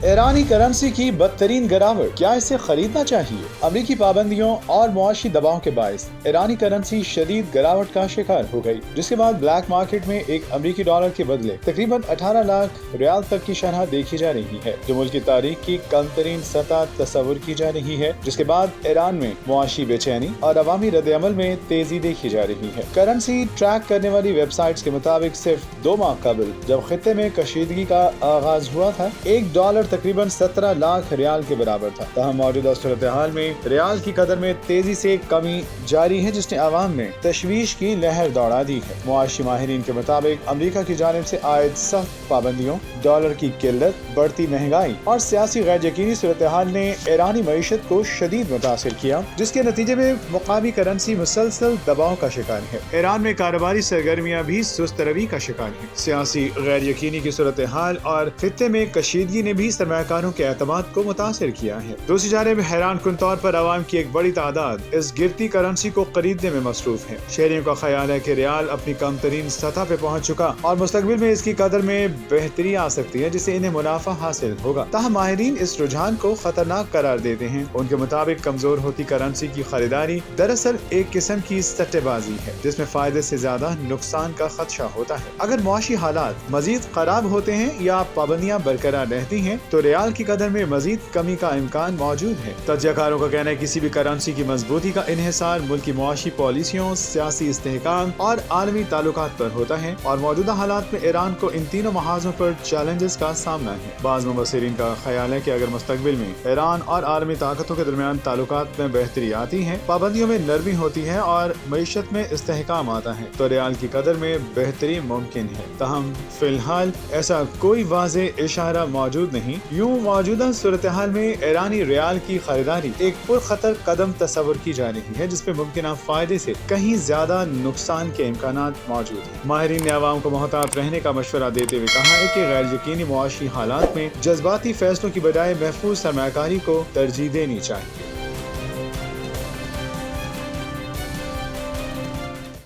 ईरानी currency की बदतरीन गिरावट, क्या इसे खरीदना चाहिए? अमरीकी पाबंदियों और मुआशी दबाव के बायस ईरानी करंसी शदीद गिरावट का शिकार हो गई, जिसके बाद ब्लैक मार्केट में एक अमरीकी डॉलर के बदले तकरीबन 18 लाख रियाल तक की शरह देखी जा रही है, जो मुल्क की तारीख की कम तरीन सतह तस्वुर की जा रही है। जिसके बाद ईरान में मुआशी बेचैनी और अवामी रद्द-ए-अमल में तेजी देखी जा रही है। करंसी ट्रैक करने वाली वेबसाइट्स के मुताबिक सिर्फ 2 माह कबल जब खित्ते में कशीदगी का आगाज हुआ था, $1 तकरीबन 17 लाख रियाल के बराबर था। तहम मौजूदा सूरत हाल में रियाल की कदर में तेजी से कमी जारी है, जिसने आवाम में तशवीश की लहर दौड़ा दी है। मुआशी माहिरीन के मुताबिक अमरीका की जानिब से आयद सख्त पाबंदियों, डॉलर की किल्लत, बढ़ती महंगाई और सियासी गैर यकीनी सूरत हाल ने ईरानी मईशत को शदीद मुतासिर किया, जिसके नतीजे में मुकामी करंसी मुसलसल दबाव का शिकार है। ईरान में कारोबारी सरगर्मियां भी सुस्त रवी का शिकार है। सियासी गैर यकीनी की सूरत हाल और खित्ते में कशीदगी ने भी सरमायाकारों के एतमाद को मुतासिर किया है। दूसरी जानिब हैरान कुन तौर पर आवाम की एक बड़ी तादाद इस गिरती करंसी को खरीदने में मसरूफ है। शहरियों का ख्याल है कि रियाल अपनी कम तरीन सतह पे पहुंच चुका और मुस्तकबिल में इसकी कदर में बेहतरी आ सकती है, जिससे इन्हें मुनाफा हासिल होगा। ताहम माहिरीन इस रुझान को खतरनाक करार देते हैं। उनके मुताबिक कमजोर होती करंसी की खरीदारी दरअसल एक किस्म की सट्टेबाजी है, जिसमें फायदे से ज्यादा नुकसान का खदशा होता है। अगर मुआशी हालात मजीद खराब होते हैं या पाबंदियां बरकरार रहती हैं, तो रियाल की कदर में मजीद कमी का इम्कान मौजूद है। तज्जियाकारों का कहना है किसी भी करंसी की मजबूती का इन्हिसार मुल्क की मुआशी पॉलिसियों, सियासी इस्तेहकाम और आलमी ताल्लुकात पर होता है, और मौजूदा हालात में ईरान को इन तीनों महाजों पर चैलेंजेस का सामना है। बाज़ मुबस्सिरीन का ख्याल है कि अगर मुस्तकबिल में ईरान और आलमी ताकतों के दरमियान ताल्लुकात में बेहतरी आती है, पाबंदियों में नरमी होती है और मईशत में इस्तेहकाम आता है, तो रियाल की कदर में बेहतरी मुमकिन है। तहम फिलहाल ऐसा कोई वाज़ेह इशारा मौजूद नहीं। यूं मौजूदा सूरत हाल में ईरानी रियाल की खरीदारी एक पुरखतर कदम तस्वुर की जा रही है, जिसपे मुमकिन फायदे से कहीं ज्यादा नुकसान के इम्कानात मौजूद हैं। माहिरीन ने आवाम को मोहतात रहने का मशवरा देते हुए कहा है कि गैर यकीनी मुआशी हालात में जज्बाती फैसलों की बजाय महफूज सरमायाकारी को तरजीह देनी चाहिए।